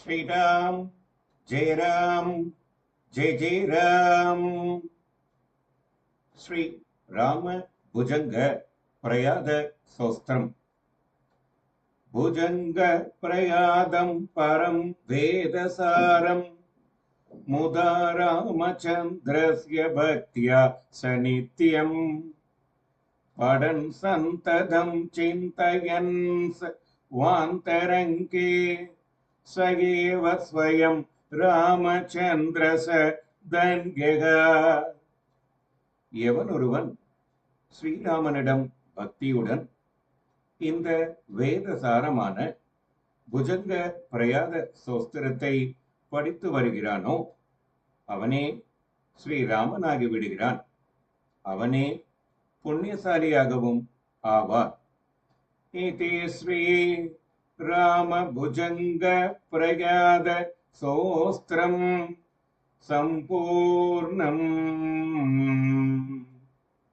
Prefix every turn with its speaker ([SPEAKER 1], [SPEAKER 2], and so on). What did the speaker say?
[SPEAKER 1] श्रीराम जय जय राम। श्री राम भुजंग प्रयाद स्तोत्रम्। भुजंग प्रयादं परं वेदसारं मुदा रामचन्द्रस्य भक्त्या स नित्यम् पठन् सन्ततं चिन्तयन् वान्तरङ्गे स एव स्वयं रामचन्द्रस धन्यः। எவனொருவன் ஸ்ரீராமனிடம் பக்தியுடன் இந்த வேதசாரமான புஜங்க பிரயாத ஸ்தோத்திரத்தை படித்து வருகிறானோ அவனே ஸ்ரீராமனாகி விடுகிறான். அவனே புண்ணியசாலியாகவும் ஆவார். இதி ஸ்ரீ ராம புஜங்க பிரயாத ஸ்தோத்திரம் சம்பூர்ணம்.